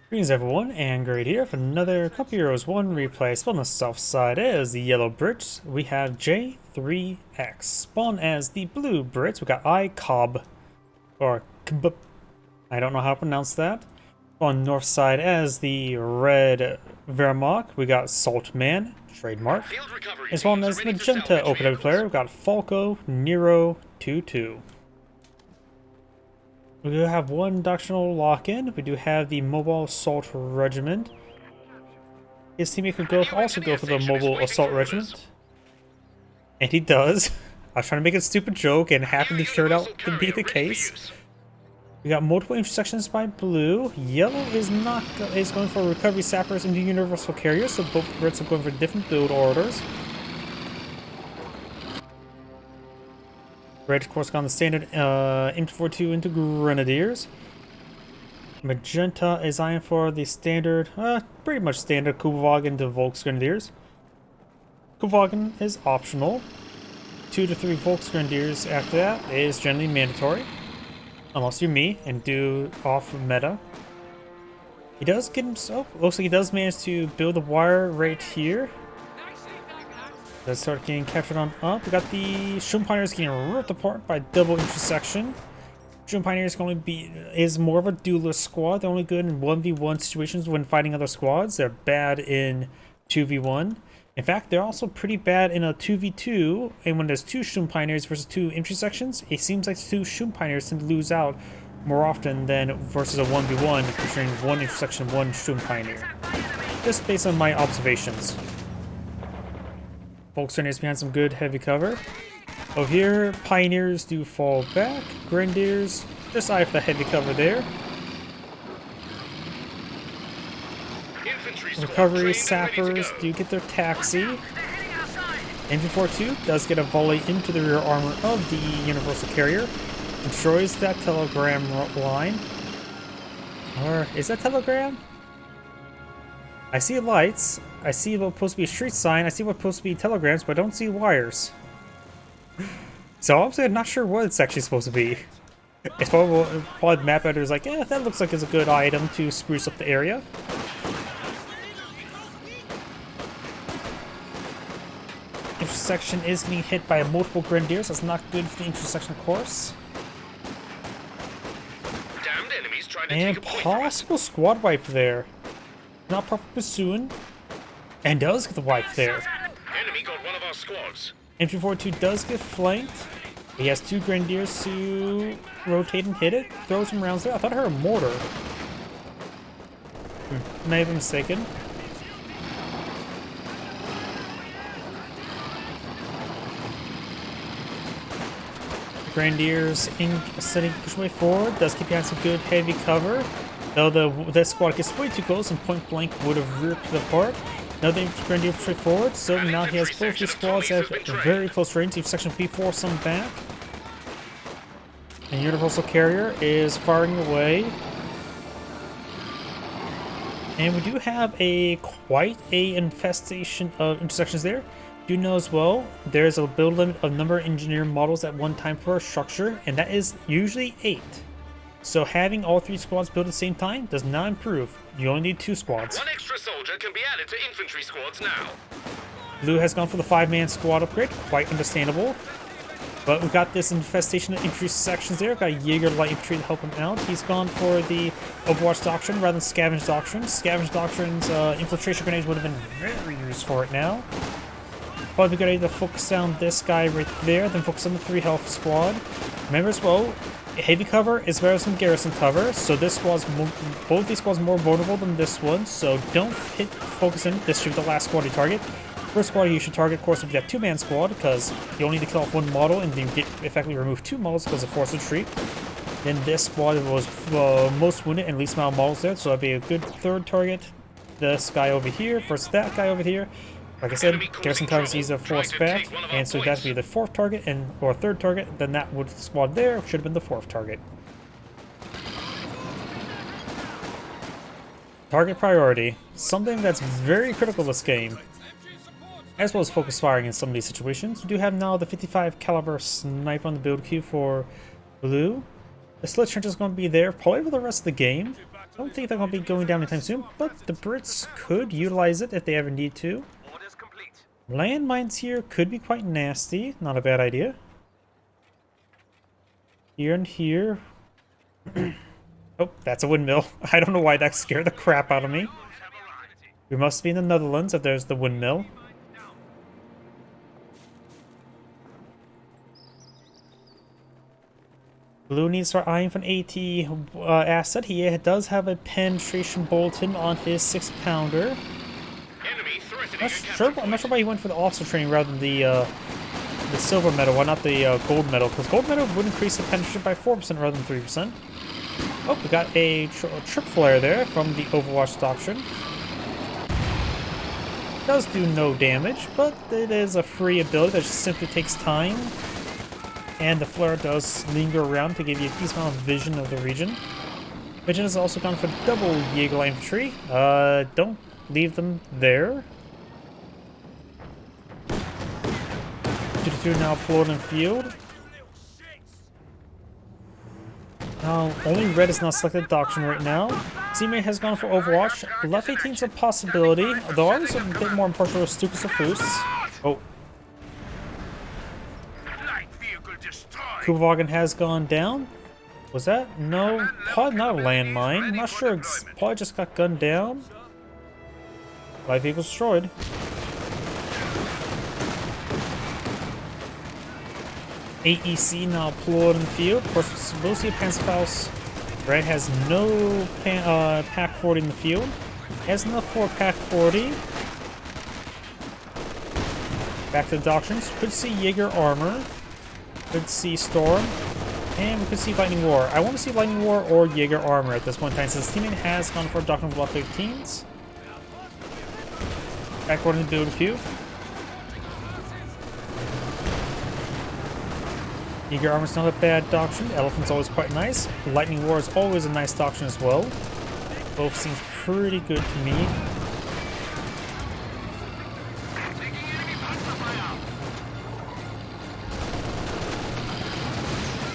Greetings everyone, and Great here for another Cup Heroes 1 replay. Spawn on the south side as the yellow Brits, we have J3x. Spawn as the blue Brits, we got ikab, or kb, I don't know how to pronounce that. On north side as the red Vermont, we got Saltman, trademark. As well as magenta open player, we got Falco Nero 22. We do have one doctrinal lock-in. We do have the Mobile Assault Regiment. His teammate could also go for the Mobile Assault Regiment. And he does. I was trying to make a stupid joke and happened to turn out to be the case. We got multiple intersections by blue. Yellow is going for recovery sappers and universal carriers, so both Brits are going for different build orders. Red, of course, got the standard infantry into Grenadiers. Magenta is eyeing for the standard, pretty much standard Kubelwagen to Volksgrenadiers. Kubelwagen is optional. 2 to 3 Volksgrenadiers after that is generally mandatory. Unless you're me and do off meta. He does get himself, looks like he does manage to build a wire right here. Let's start getting captured on up. We got the Shroom Pioneers getting ripped apart by double intersection. Shroom Pioneers is more of a duelist squad. They're only good in 1v1 situations when fighting other squads. They're bad in 2v1. In fact, they're also pretty bad in a 2v2. And when there's 2 Shroom Pioneers versus 2 intersections, it seems like 2 Shroom Pioneers tend to lose out more often than versus a 1v1 featuring 1 intersection, 1 Shroom Pioneer. Just based on my observations. Volksgrenadiers behind some good heavy cover. Over here, Pioneers do fall back. Grenadiers just eye for the heavy cover there. Recovery sappers do get their taxi. Infantry 2 does get a volley into the rear armor of the universal carrier. Destroys that telegram line. Or is that telegram? I see lights. I see what's supposed to be a street sign. I see what's supposed to be telegrams, but I don't see wires. So I'm not sure what it's actually supposed to be. It's probably the map editor is like, yeah, that looks like it's a good item to spruce up the area. Intersection is getting hit by multiple Grenadiers. That's not good for the intersection course. Damned enemies trying to And take a point possible squad wipe there. Not proper pursuing. And does get the wipe there. Enemy got one of our squads. Infantry 2 does get flanked. He has 2 Grenadiers to rotate and hit it. Throws some rounds there. I thought I heard a mortar. May have been mistaken. Grenadiers setting push way forward. Does keep behind some good heavy cover. Though that squad gets way too close and point blank would have ripped it apart. Now the Grenadier pushed forward, so now he has both his squads at very close range. Each section P4 some back. And Universal Carrier is firing away. And we do have quite a infestation of intersections there. Do know as well, there's a build limit of number of engineer models at one time per structure, and that is usually 8. So having all 3 squads built at the same time does not improve. You only need 2 squads. One extra soldier can be added to infantry squads now. Blue has gone for the 5-man squad upgrade, quite understandable. But we've got this infestation of infantry sections there. We've got Jaeger light infantry to help him out. He's gone for the Overwatch Doctrine rather than Scavenge Doctrine. Scavenge Doctrine's infiltration grenades would have been very used for it now. Probably a good idea to focus down this guy right there, then focus on the 3 health squad. Remember as well, heavy cover is better than garrison cover, so both these squads are more vulnerable than this one, so don't focus in. This should be the last squad you target. First squad you should target, of course, would be that 2-man squad, because you only need to kill off 1 model and then effectively remove 2 models because of forced retreat. Then this squad was most wounded and least amount of models there, so that'd be a good 3rd target. This guy over here versus that guy over here. Like I said, garrison cover is a force back, and so that'd be the 4th target or 3rd target. Then that squad there should have been the 4th target. Target priority, something that's very critical this game, as well as focus firing in some of these situations. We do have now the 55 caliber sniper on the build queue for blue. The slit trench is going to be there probably for the rest of the game. I don't think they're going to be going down anytime soon, but the Brits could utilize it if they ever need to. Landmines here could be quite nasty. Not a bad idea. Here and here. Oh, that's a windmill. I don't know why that scared the crap out of me. We must be in the Netherlands if there's the windmill. Blue needs to start eyeing for an AT asset. He does have a penetration bulletin on his 6-pounder. I'm not sure why he went for the officer training rather than the silver medal. Why not the gold medal? Because gold medal would increase the penetration by 4% rather than 3%. Oh, we got a trip flare there from the Overwatch doctrine. Does do no damage, but it is a free ability that just simply takes time. And the flare does linger around to give you a decent amount of vision of the region. Vision has also gone for double Jaeger light infantry. Don't leave them there. 2-2 now floating in field. Now, only red is not selected doctrine right now. Teammate has gone for Overwatch. Left 18 is a possibility, though I was a bit more impartial with Stukas or Foos. Oh. Kuvagen has gone down. Was that? No, probably not a landmine. I'm not sure. Probably just got gunned down. Light vehicle destroyed. AEC now deployed in the field. Of course, we'll see a Panzerfaust. Red has no Pack 40 in the field. Has enough for Pack 40. Back to the doctrines. Could see Jaeger armor. Could see Storm. And we could see Lightning War. I want to see Lightning War or Jaeger armor at this point in time, since teammate has gone for Doctrine of Block 15s. Backward into build a few. Jaeger armor's not a bad doctrine. Elephant's always quite nice. Lightning War is always a nice doctrine as well. Both seems pretty good to me.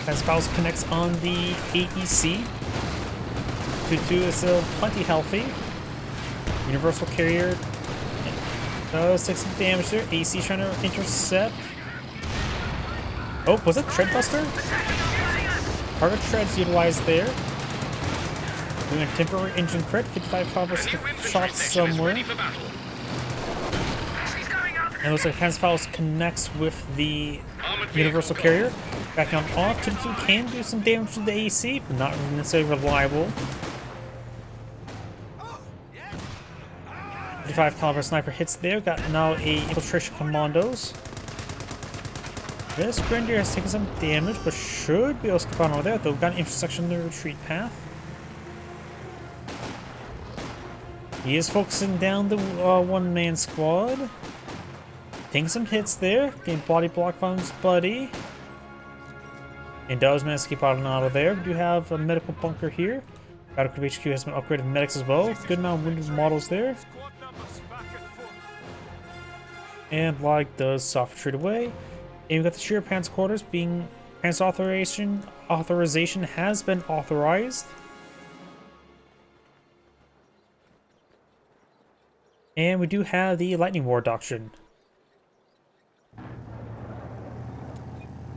Panzerfaust connects on the AEC. 2-2 is still plenty healthy. Universal Carrier does take some damage there. AC trying to intercept. Oh, was it Treadbuster? Target Treads utilized there. Doing a temporary engine crit. 55 covers the shot somewhere. And it looks like Panzerfaust connects with the Universal Carrier. Back on off. 2-2 can do some damage to the AC, but not necessarily reliable. 55 caliber sniper hits there. Got now a infiltration commandos. This Grenadier has taken some damage, but should be able to skip on over there, though. Got an intersection in the retreat path. He is focusing down the one-man squad. Taking some hits there. Getting body block from his buddy. And does manage to keep out of there. We do have a medical bunker here. Battle HQ has been upgraded with medics as well. Good amount of wounded models there. And Blag does soft retreat away. And we got the Sheer Pants quarters being Pants authorization has been authorized. And we do have the Lightning War doctrine.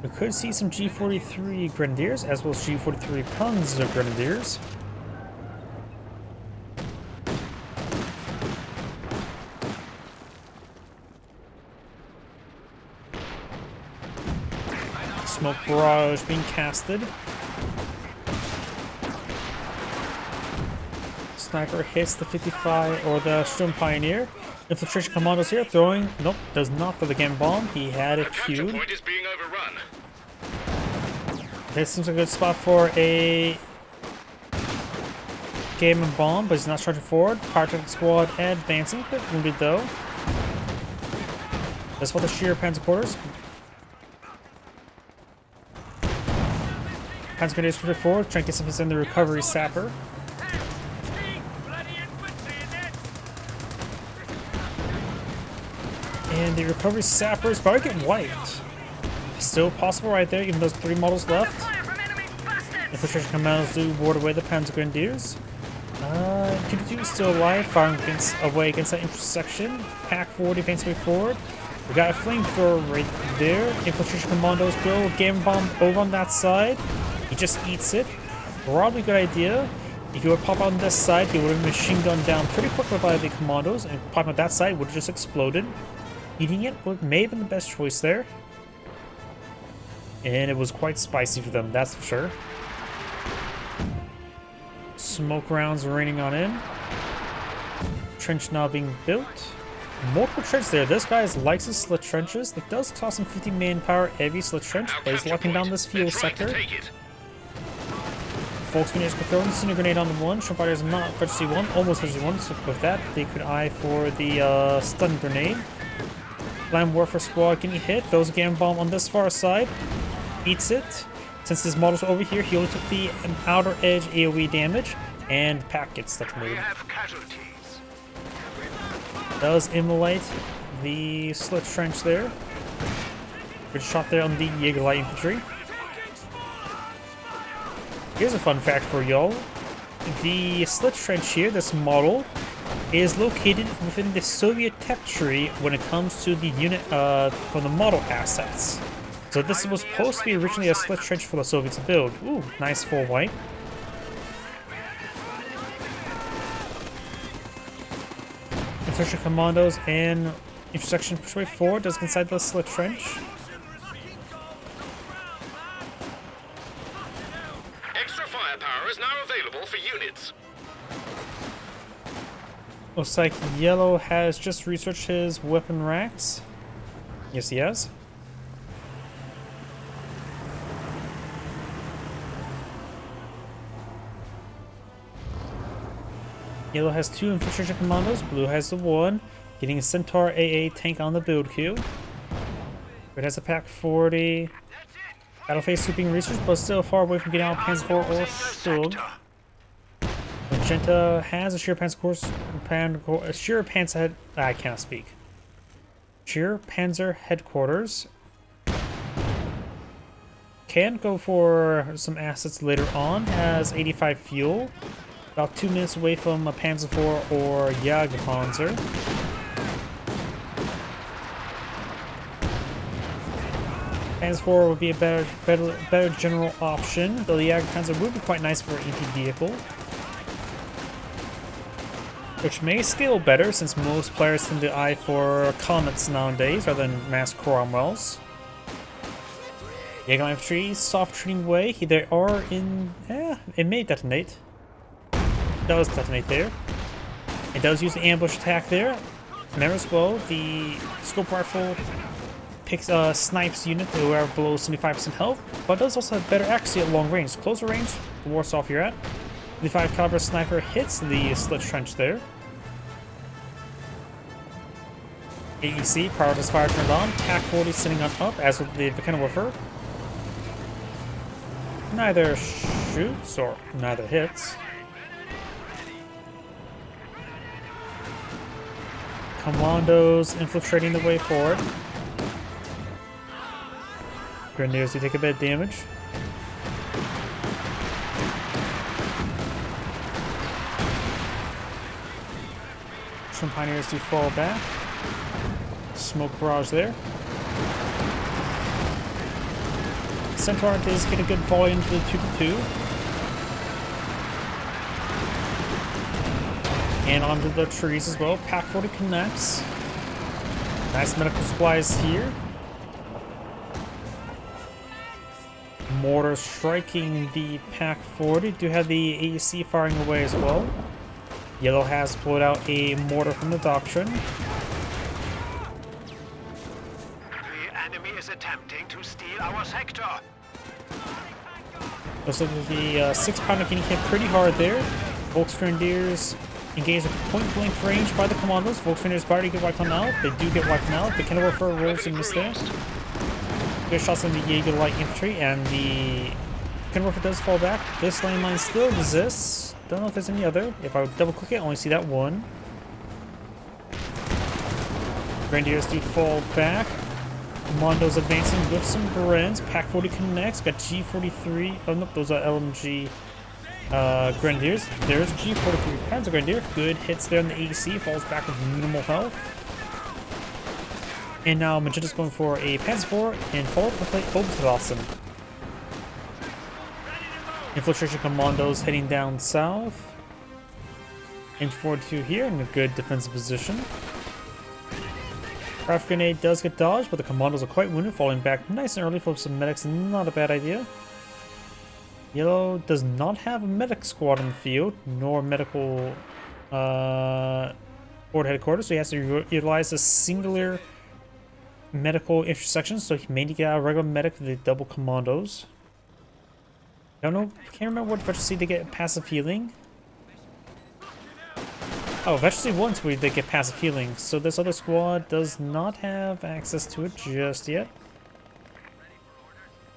We could see some G43 Grenadiers as well as G43 Panzer Grenadiers. Smoke barrage being casted. Sniper hits the 55 or the Sturm Pioneer. Infiltration commandos here throwing. Nope, does not throw the game bomb. He had it queued. Point is being overrun. This seems like a good spot for a game and bomb, but he's not charging forward. Pyrotechnic squad advancing, but wounded though. That's what the Sheer Panzer quarters. Panzer Grenadiers push forward, trying to get some hits in the recovery sapper. And the recovery sapper is probably getting wiped. Still possible right there, even though there's 3 models left. Infiltration commandos do ward away the Panzer Grenadiers. 2-2 is still alive, firing away against that intersection. Pack 40 advancing way forward. We got a flamethrower right there. Infiltration commandos go. Gamma bomb over on that side. He just eats it. Probably a good idea. If he would pop on this side, he would have machine gunned down pretty quickly by the commandos, and popping on that side would have just exploded. Eating it may have been the best choice there. And it was quite spicy for them, that's for sure. Smoke rounds raining on in. Trench now being built. Multiple trenches there. This guy likes his slit trenches. It does cost him 50 manpower every slit trench, but he's locking down this fuel sector. Volkswagen is throwing Cinder Grenade on the one. Shrimp Fighter is not Emergency 1, almost Emergency 1, so with that, they could eye for the Stun Grenade. Land Warfare Squad getting hit. Throws a Gamma Bomb on this far side. Eats it. Since his model's over here, he only took the outer edge AoE damage, and Pack gets detonated. Does immolate the Slit Trench there. Good shot there on the Jaeger Light Infantry. Here's a fun fact for y'all. The Slit Trench here, this model, is located within the Soviet tech tree when it comes to the unit for the model assets. So this was supposed to be originally a Slit Trench for the Soviets to build. Ooh, nice full white. Infantry commandos and intersection push way forward. Does inside the Slit Trench. Is now available for units. Looks like Yellow has just researched his weapon racks. Yes, he has. Yellow has 2 infantry commandos. Blue has the 1. Getting a Centaur AA tank on the build queue. Red has a Pack 40. Battle phase sweeping research, but still far away from getting out Panzer IV or Sturm. Magenta has a sheer Panzer I cannot speak. Sheer Panzer headquarters. Can go for some assets later on. Has 85 fuel. About 2 minutes away from a Panzer IV or Jagdpanzer. Panzer IV would be a better general option, though the Jagdpanzer would be quite nice for an ET vehicle. Which may scale better since most players tend to eye for Comets nowadays rather than mass Cromwells. Jaeger Infantry, soft treating way. They are in. It may detonate. It does detonate there. It does use the ambush attack there. Remember as well, the scope rifle picks snipes unit who are below 75% health, but does also have better accuracy at long range. Closer range, the worse off you're at. The 5 caliber sniper hits the Slit Trench there. AEC, prioritized fire turned on. TAC 40 sitting on up, as with the Woofer. Neither shoots or neither hits. Commandos infiltrating the way forward. Grenadiers do take a bit of damage. Some pioneers do fall back. Smoke barrage there. Centaur does get a good volley into the 2-2. And onto the trees as well. Pack 40 connects. Nice medical supplies here. Mortar striking the Pack 40. Do have the AEC firing away as well. Yellow has pulled out a mortar from the Doctrine. The enemy is attempting to steal our sector. Looks like the 6-pounder getting hit pretty hard there. Volksgrenadiers engaged at point-blank range by the commandos. Volksgrenadiers already get wiped on out. They do get wiped on out. The Kenilworth rolls and miss there. Good shots on the Jaeger Light Infantry, and the Kenilworth does fall back. This landmine still resists. Don't know if there's any other. If I double click it, I only see that one. Grenadiers do fall back. Commandos advancing with some Brens. Pack 40 connects. Got G43. Oh, nope, those are LMG Grenadiers. There's G43 Panzer Grenadier. Good hits there in the AC. Falls back with minimal health. And now Magenta's going for a Panzer IV and followed with a Obstwaffen. Infiltration Commandos heading down south. Infantry 2 here in a good defensive position. Craft Grenade does get dodged, but the Commandos are quite wounded, falling back nice and early for some medics. Not a bad idea. Yellow does not have a medic squad in the field, nor medical board headquarters, so he has to utilize a singular medical intersection, so he may get out a regular medic with the double commandos. I don't know, can't remember what Veteran to get passive healing. Oh, Veteran once we did get passive healing, so this other squad does not have access to it just yet.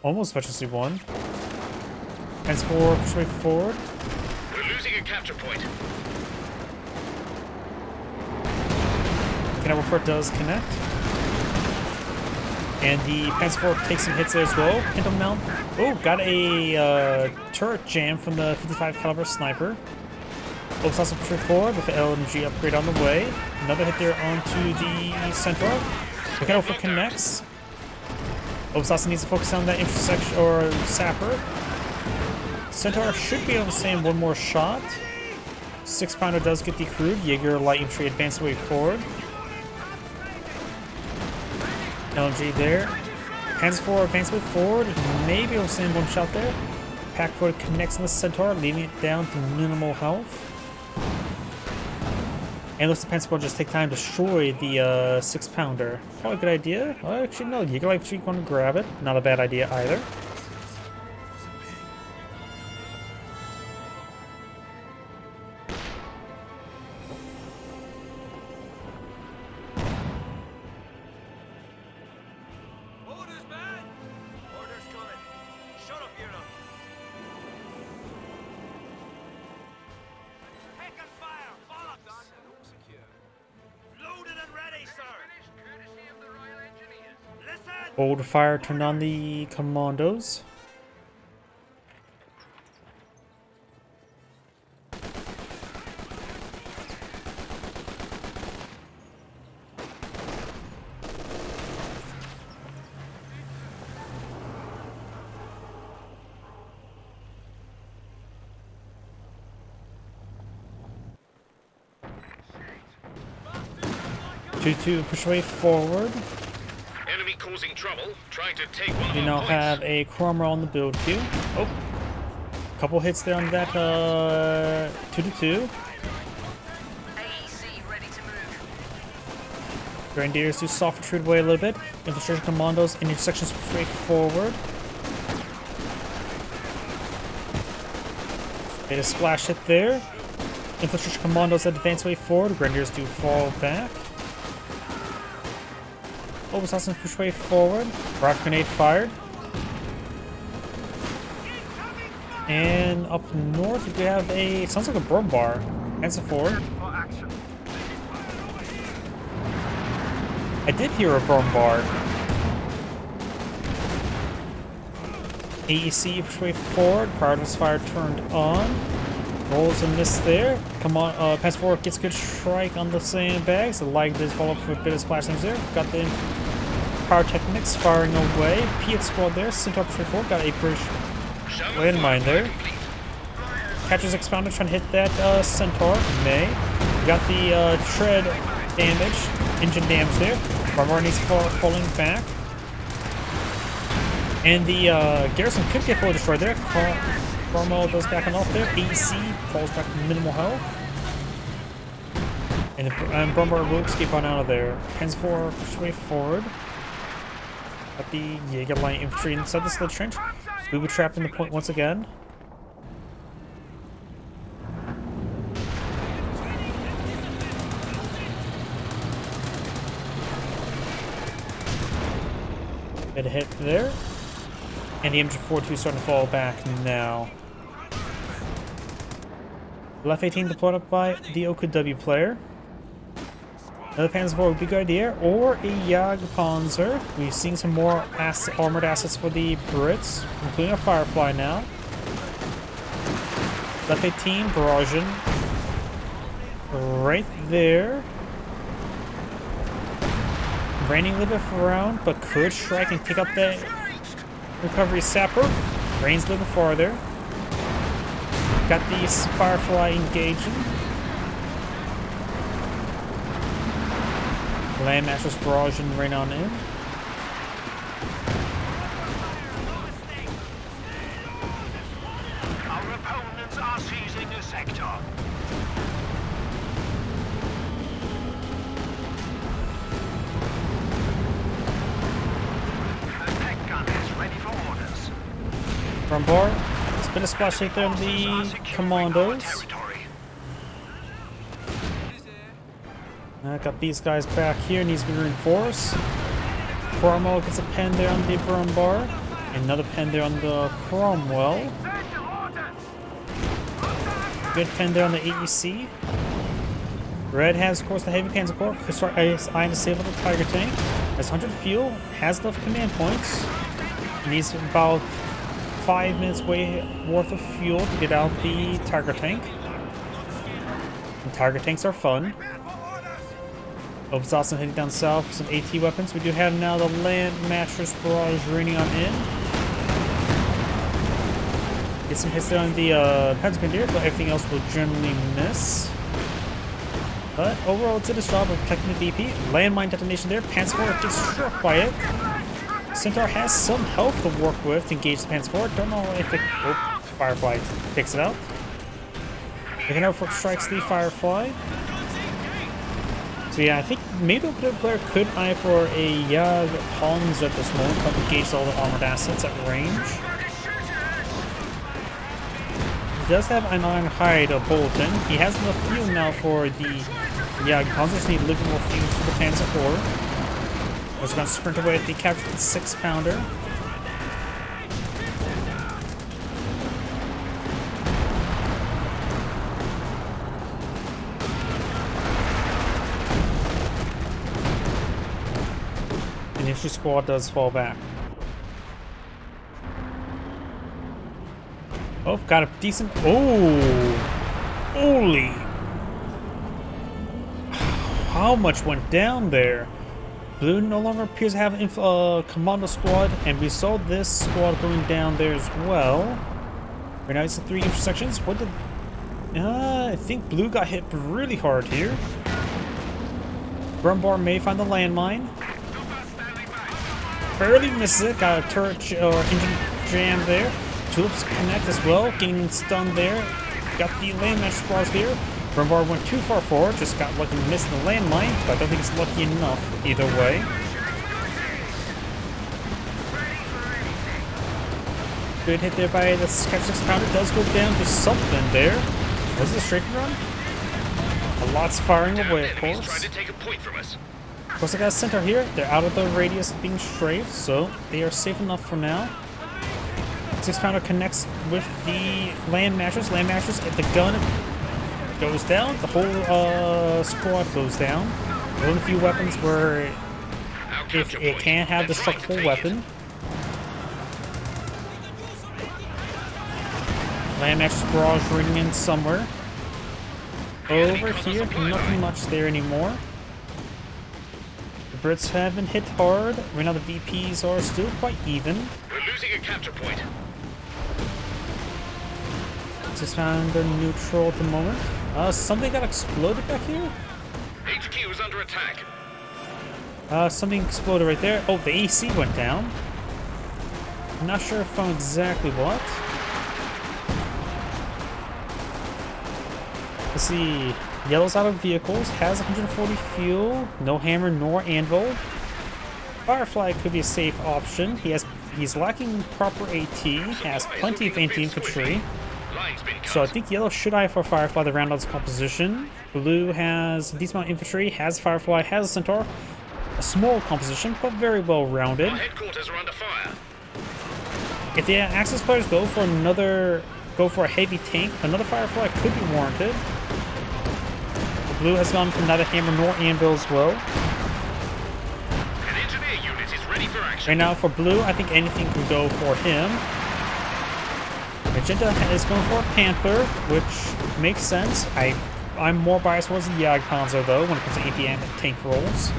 Almost Veteran 1. Hands forward, push way forward. We're losing a capture point. Cannibal Fort does connect. And the Panzer IV takes some hits there as well. Pinto Mount. Oh, got a turret jam from the 55 caliber sniper. Looks also push forward with the LMG upgrade on the way. Another hit there onto the Centaur. The Cannibal Fort connects. Obsasa needs to focus on that intersection or sapper. Centaur should be able to stand one more shot. 6-pounder does get decrewed. Jaeger light infantry advance way forward. LMG there. Panzer IV advance way forward. Maybe able to stand one shot there. Pack Foot connects on the Centaur, leaving it down to minimal health. And looks like Panzer IV just take time to destroy the 6-pounder. Probably a good idea. Well, actually, no. Jaeger light infantry going to grab it. Not a bad idea either. Old fire turned on the commandos. Two push way forward. Enemy causing trouble, trying to take one We of now our have a Cromwell on the build queue. Oh, couple hits there on that 2-2. Grenadiers do soft retreat away a little bit. Infiltration commandos in intersections straight forward. Made a splash hit there. Infiltration commandos advance way forward. Grenadiers do fall back. Obsassin push way forward. Rock grenade fired. And up north we have a, it sounds like a Brumbar. Answer forward. I did hear a Brumbar. AEC push way forward. Prioritize fire turned on. Rolls a miss there. Come on, pass forward gets good strike on the sandbags. The light does follow up for a bit of splash damage there. Got the pyrotechnics firing away. Piet squad there. Centaur push forward. Got a British landmine there. Captures expounded trying to hit that Centaur. May. Got the tread damage. Engine damage there. Barbar needs falling back. And the garrison could get fully destroyed there. Cromwell does back on off there. AEC falls back to minimal health. And Brumbar will escape on out of there. Panzer IV push way forward. Got the Jaeger light infantry inside this little trench. We were trapped in the point once again. Get a hit there. And the MG42 is starting to fall back now. Left 18 deployed up by the OKW player. Another Panzer IV would be a good idea, or a Jagdpanzer. We've seen some more armored assets for the Brits, including a Firefly now. Left 18, Barragian. Right there. Raining a little bit around, but could strike and pick up that recovery sapper. Rains a little bit farther. Got the Firefly engaging. Landmaster's Barrage and rain on in. Our opponents are seizing the sector. The tech gun is ready for orders. From bar, it's been a splash take there on the commandos. Got these guys back here, needs to be reinforced. Cromwell gets a pen there on the Brumbar. Another pen there on the Cromwell. Good pen there on the AEC. Red has, of course, the heavy panzer corps. Could start eyeing to disable the Tiger tank. Has 100 fuel, has enough command points. Needs about 5 minutes worth of fuel to get out the Tiger tank. And Tiger tanks are fun. Opens also heading down south with some AT weapons. We do have now the land mattress barrage raining on in. Get some hits there on the Pentagon, but everything else will generally miss. But overall, it's a job of protecting the VP. Landmine detonation there. Panzer gets struck by it. Centaur has some health to work with to engage the Panzer. Don't know if it. Oh, Firefly takes it out. The Counterfork strikes the Firefly. So yeah, I think maybe a player could eye for a Hans at this moment, but engage all the armored assets at range. He does have an Ironhide Bulletin. He has enough fuel now for the Hans just need a little bit more fuel for the Panzer IV. He's going to sprint away at the captured 6-pounder. The infantry squad does fall back. Oh, got a decent. Oh, holy! How much went down there? Blue no longer appears to have a commando squad, and we saw this squad going down there as well. Right now, it's the 3 intersections. What did? I think Blue got hit really hard here. Brumbar may find the landmine. Barely misses it. Got a turret or engine jam there. Tulips connect as well. Getting stunned there. Got the landmaster barrage there. Brumbar went too far forward. Just got lucky missing the landmine. But I don't think it's lucky enough either way. Good hit there by the 6-pounder. Does go down to something there. Was it a strafing run? A lot's firing away, of course. Trying to take a point from us. Of course, I got a Centaur here. They're out of the radius of being strafed, so they are safe enough for now. 6-pounder connects with the land mattress. Land mattress at the gun goes down. The whole squad goes down. Only a few weapons where if it can't have the destructible weapon. Land mattress barrage ringing in somewhere. Over here, nothing much there anymore. The Brits have been hit hard. Right now the VPs are still quite even. We're losing a capture point. Just found a neutral at the moment. Something got exploded back here? HQ is under attack. Something exploded right there. Oh, the AC went down. I'm not sure if I'm exactly what. Let's see. Yellow's out of vehicles, has 140 fuel, no hammer nor anvil. Firefly could be a safe option. He's lacking proper AT, has plenty of anti-infantry. So I think Yellow should eye for Firefly to round out his composition. Blue has a decent amount of infantry, has Firefly, has a Centaur. A small composition, but very well rounded. Our headquarters are under fire. If the Axis players go for a heavy tank, another Firefly could be warranted. Blue has gone for neither hammer nor anvil as well. An engineer unit is ready for action. Right now for Blue, I think anything can go for him. Magenta is going for a Panther, which makes sense. I'm more biased towards the Jagdpanzer though when it comes to anti-tank rolls.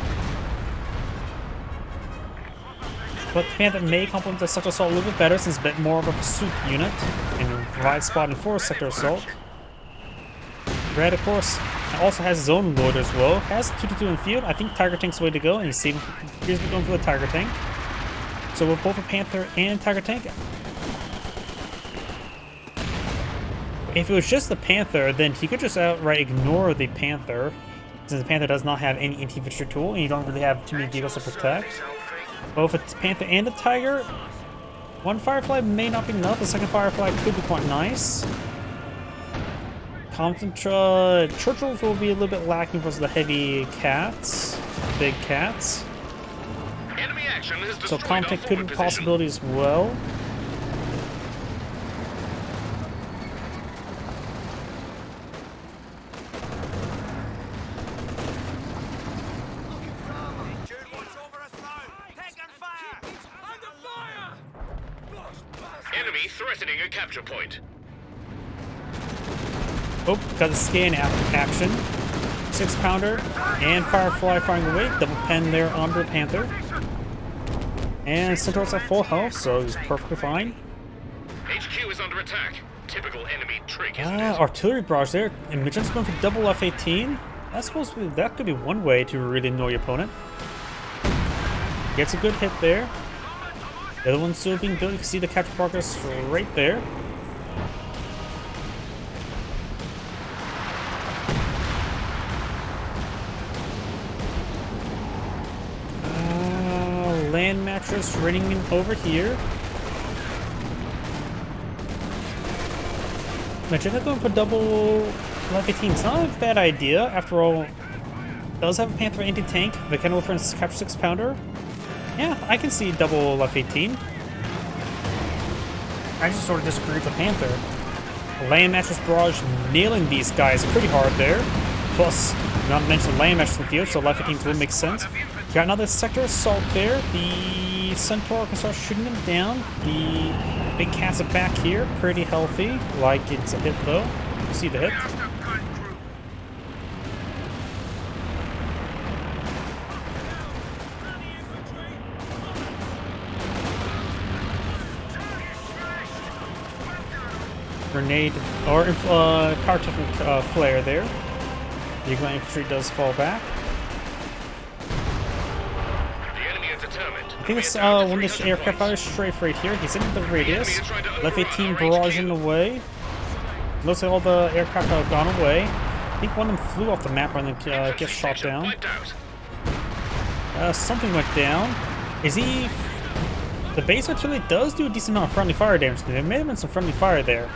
But the Panther may complement the Sector Assault a little bit better since it's a bit more of a pursuit unit and provides spot and for Sector Assault. Red, of course, also has his own Lord as well. Has 2-2 in field. I think Tiger Tank's the way to go, and he's going for the Tiger Tank. So with both a Panther and Tiger Tank. If it was just the Panther, then he could just outright ignore the Panther, since the Panther does not have any anti-infantry tool, and you don't really have too many vehicles to protect. Both a Panther and a Tiger, one Firefly may not be enough. The second Firefly could be quite nice. Churchills will be a little bit lacking because of the heavy cats, big cats. Enemy action has So destroyed Comtech our could be forward a possibility as well. position. Enemy threatening a capture point. Oh, got the scan action. 6-pounder and Firefly firing away. Double pen there on the Panther. And Centaur's at full health, so he's perfectly fine. HQ is under attack. Typical enemy trick, isn't it? Artillery barrage there. And Magenta's going for double F-18. That's supposed to be, that could be one way to really annoy your opponent. Gets a good hit there. The other one's still being built. You can see the capture progress right there. Land mattress running in over here. Magenta going for double F-18. It's not a bad idea. After all, does have a Panther anti-tank. The Kendall for instance capture 6-pounder. Yeah, I can see double F-18. I just sort of disagree with the Panther. Land mattress barrage nailing these guys pretty hard there. Plus, not to mention the land mattress in the field, so F-18 will make sense. Got another sector assault there. The Centaur can start shooting them down. The big cats are back here, pretty healthy. Like it's a hit though. You see the hit. Grenade or pyrotechnic flare there. The Eagle infantry does fall back. I think it's one of the aircraft fires strafe right here. He's into the radius. Left 18 barraging away. Looks like all the aircraft have gone away. I think one of them flew off the map and then gets shot down. Something went down. Is he... The base artillery does do a decent amount of friendly fire damage. There may have been some friendly fire there.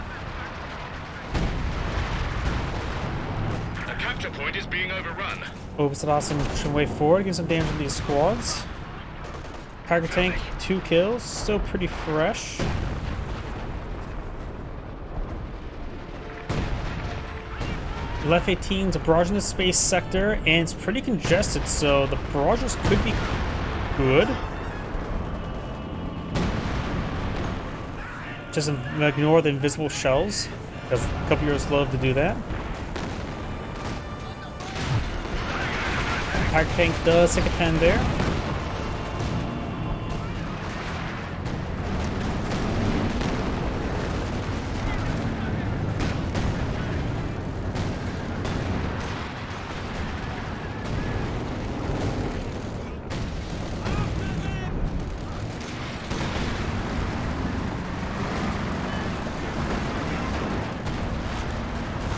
The capture point is being overrun. Obsidian way forward, give some damage to these squads. Tiger Tank, 2 kills, still pretty fresh. Left 18's barraging the space sector, and it's pretty congested, so the barrages could be good. Just ignore the invisible shells, because a couple years love to do that. Tiger Tank does take a 10 there.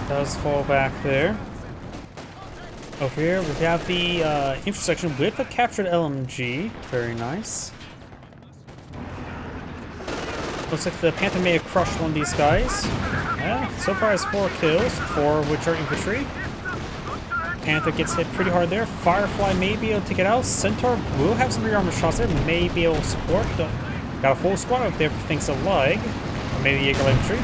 Does fall back there. Over here we have the intersection with a captured LMG. Very nice. Looks like the Panther may have crushed one of these guys. Yeah, so far has 4 kills, 4 of which are infantry. Panther gets hit pretty hard there. Firefly may be able to take it out. Centaur will have some rear armor shots there, may be able to support. Got a full squad up there for things to lag. Or maybe Jaeger infantry.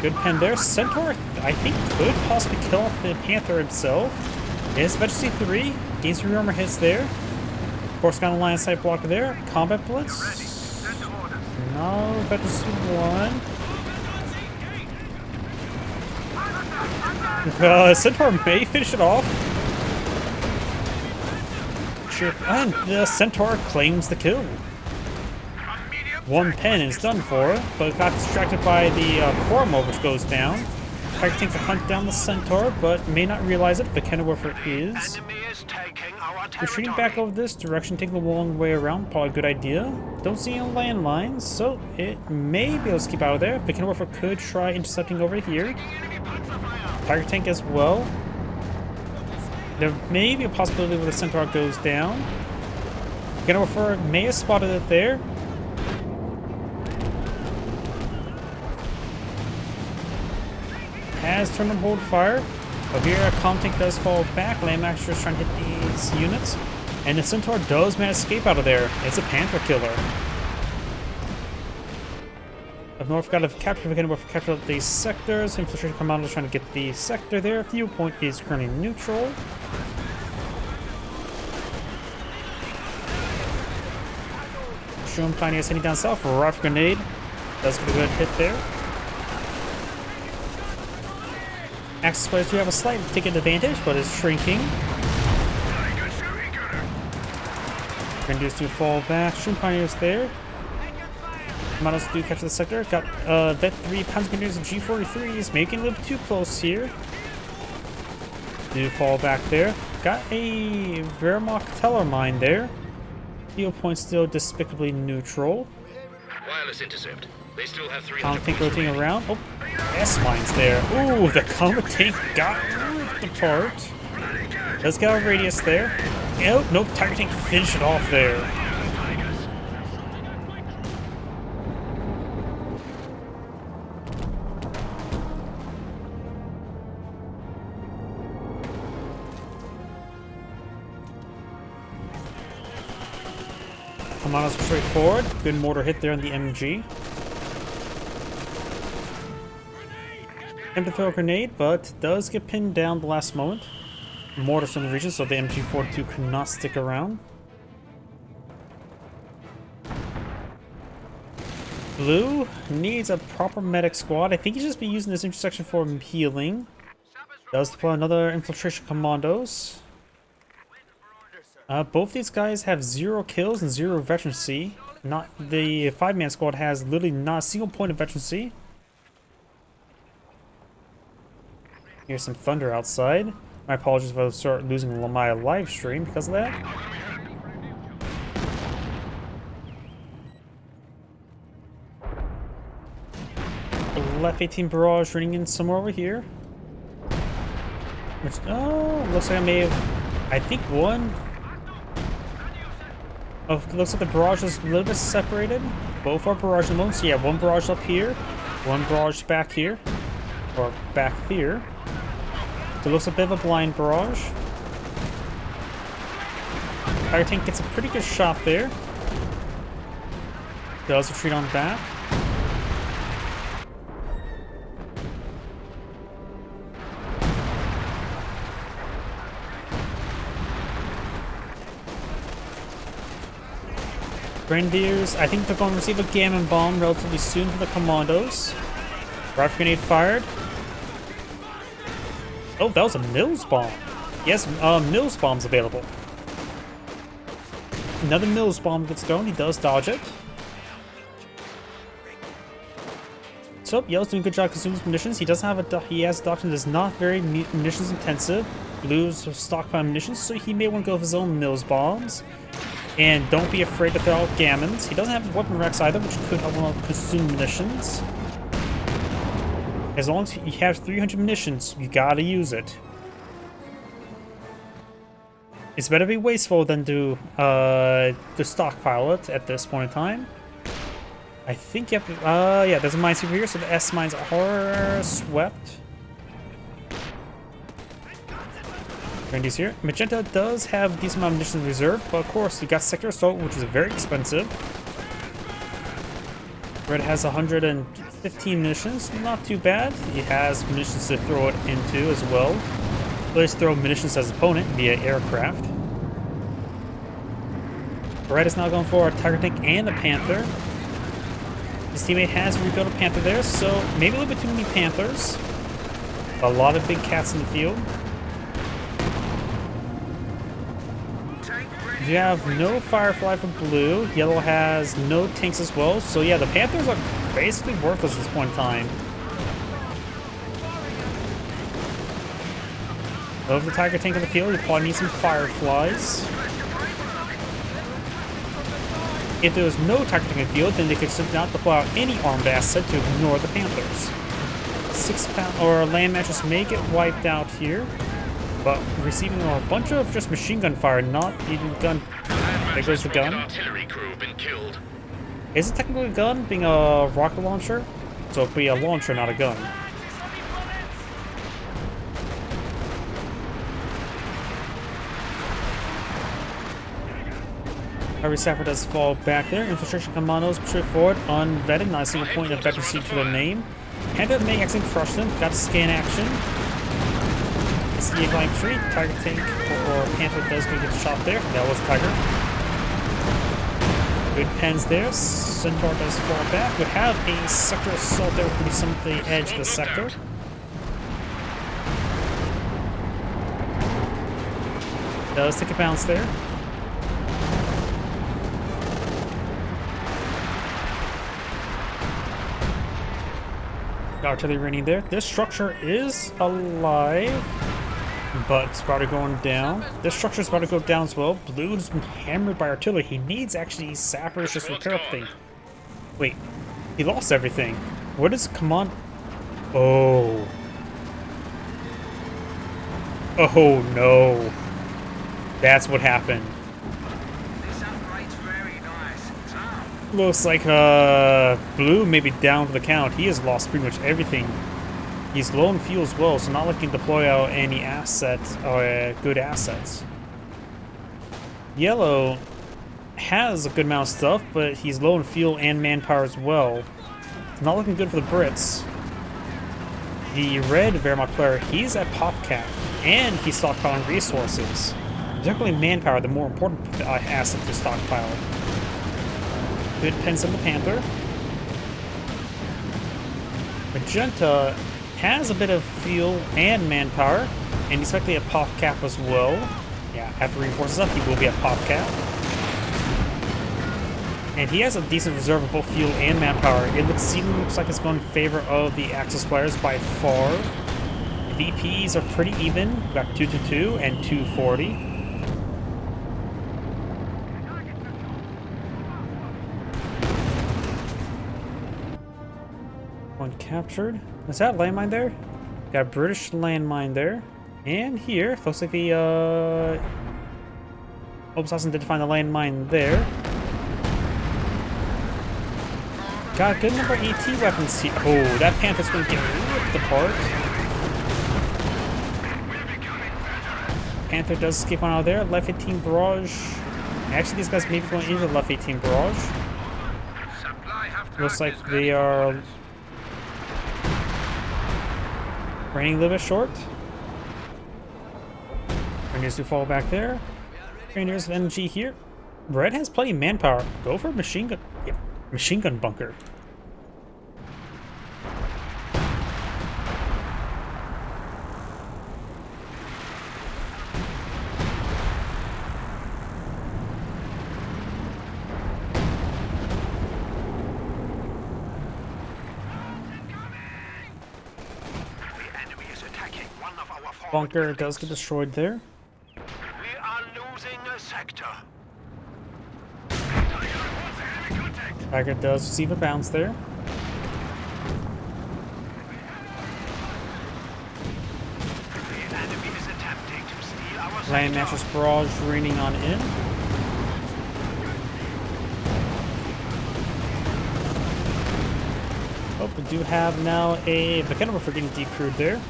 Good pen there. Centaur, I think, could possibly kill off the Panther himself. It's Vegetable 3. Gains rear armor hits there. Of course, got a line of sight blocker there. Combat Blitz. No, Vegetable 1. Centaur may finish it off. Sure. And the Centaur claims the kill. One pen is done for, but got distracted by the Cormo, which goes down. Tiger Tank to hunt down the Centaur, but may not realize it. The Kenilworth is. Enemy is taking our Retreating territory. back over this direction, taking the long way around, probably a good idea. Don't see any landmines, so it may be able to keep out of there. The Kenilworth could try intercepting over here. Tiger Tank as well. There may be a possibility where the Centaur goes down. Kenilworth may have spotted it there. Has turned on hold fire. But here, a comm tank does fall back. Landmaster is trying to hit these units. And the Centaur does manage to escape out of there. It's a Panther killer. Up north, got to capture the capture these sectors. Infiltration Commander trying to get the sector there. Viewpoint is currently neutral. Shroom Pioneer is heading down south. Rifle grenade does get a good hit there. Axis players do have a slight ticket advantage, but it's shrinking. Grenadiers do fall back. Shroom Pioneers there. Commandos do capture the sector. Got Vet 3 Panzer Grenadiers and G43s, making it a little bit too close here. Do fall back there. Got a Wehrmacht Teller mine there. Field point still despicably neutral. Wireless intercept. They still have 300 Comet tank rotating around. Oh, S-mines there. Ooh, the Comet tank got ripped apart. Does get a radius there. Oh, nope, Tiger tank finished it off there. Commandos straight forward. Good mortar hit there on the MG. Attempt to throw a grenade, but does get pinned down the last moment. Mortars from the region, so the MG42 could not stick around. Blue needs a proper medic squad. I think he's just be using this intersection for healing. Does deploy another infiltration commandos. Both these guys have 0 kills and 0 veterancy. Not the 5-man squad has literally not a single point of veterancy. Here's some thunder outside. My apologies if I start losing my live stream because of that. Left 18 barrage running in somewhere over here. Which, oh, looks like I may have. I think one. Oh, looks like the barrage is a little bit separated. Both are barrage modes. So yeah, one barrage up here, one barrage back here, or back here. So it looks a bit of a blind barrage. Fire tank gets a pretty good shot there. Does retreat on back. Grenadiers, I think they're going to receive a Gammon Bomb relatively soon for the Commandos. Rifle grenade fired. Oh, that was a Mills Bomb. Yes, Mills Bomb's available. Another Mills Bomb gets thrown. He does dodge it. So, Yellow's doing a good job consuming munitions. He does have he has a doctrine that's not very munitions intensive. Blue's stockpile munitions, so he may want to go with his own Mills Bombs. And don't be afraid to throw out Gammons. He doesn't have weapon racks either, which could help him consume munitions. As long as he has 300 munitions, you gotta use it. It's better to be wasteful than to stockpile it at this point in time. I think you have to, yeah, there's a minesweeper here, so the S mines are swept. Grenadiers here. Magenta does have a decent amount of munitions in reserve, but of course, you got Sector Assault, which is very expensive. Red has 115 munitions, not too bad. He has munitions to throw it into as well. Let's throw munitions as opponent via aircraft. Red is now going for a Tiger Tank and a Panther. His teammate has rebuilt a Panther there, so maybe a little bit too many Panthers. A lot of big cats in the field. You have no Firefly for blue. Yellow has no tanks as well. So yeah, the Panthers are basically worthless at this point in time. Over the Tiger tank in the field, you probably need some Fireflies. If there was no Tiger tank in the field, then they could simply not deploy out any armed asset to ignore the Panthers. 6 pound or land matches may get wiped out here. But receiving a bunch of just machine gun fire, not even gun. There goes the gun. Artillery crew been killed. Is it technically a gun, being a rocket launcher? So it'd be a launcher, not a gun. Every sapper does fall back there. Infiltration commandos push forward, unvetted, not a single point of veterancy to their name. Panther may actually crush them. Got to scan action. It's the line tree. Tiger tank or Panther does go get shot there. That was Tiger. Good pens there. Centaur does fall back. We have a sector assault there, pretty some at the edge of the sector. Does take a bounce there. Artillery raining there. This structure is alive, but it's about to go down. This structure is about to go down as well. Blue has been hammered by artillery. He needs actually sappers just to repair everything. Wait, he lost everything. What is command? Oh. Oh no. That's what happened. Looks like Blue may be down for the count. He has lost pretty much everything. He's low on fuel as well, so not looking to deploy out any assets or good assets. Yellow has a good amount of stuff, but he's low on fuel and manpower as well. It's not looking good for the Brits. The red Wehrmacht player, he's at pop cap, and he's stockpiling resources. Definitely manpower, the more important asset to stockpile. Good pens on the Panther. Magenta has a bit of fuel and manpower, and he's likely at pop cap as well. Yeah, after reinforces up, he will be at pop cap. And he has a decent reserve of both fuel and manpower. The ceiling looks like it's going in favor of the Axis players by far. VPs are pretty even. We've got 222 and 240. One captured. Is that landmine there? Got a British landmine there. And here, looks like the Obsassin did find the landmine there. Got a good number of AT weapons here. Oh, that Panther's gonna get ripped apart. Panther does escape on out of there. Left 18 barrage. Actually, these guys may be going into the left 18 barrage. Looks like they are running a little bit short. Rangers do fall back there. Rangers of energy here. Red has plenty of manpower. Go for a machine gun. Yeah, machine gun bunker. Bunker does get destroyed there. We are losing a sector. Tiger does receive a bounce there. The enemy is attempting to steal our sector. Land mattress barrage raining on in. Oh, we do have now a mechanical for getting decrewed there.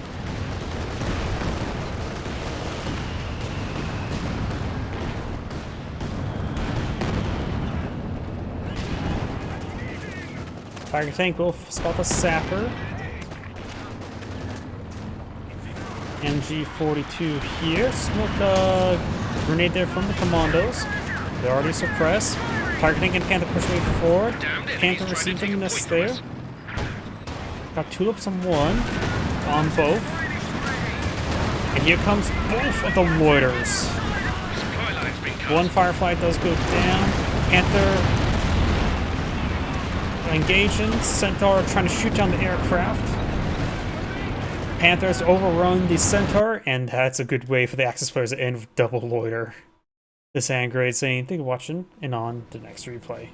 Tiger tank will spot the sapper. MG42 here. Smoke a grenade there from the commandos. They're already suppressed. Tiger tank and Panther pushing forward. Panther received a miss there. Got tulips on one. On both. And here comes both of the loiters. Supply line's been cut. One Firefly does go down. Panther engaging. Centaur trying to shoot down the aircraft. Panthers overrun the Centaur, and that's a good way for the Axis players to end with double loiter. This hand grade saying thank you for watching, and on the next replay.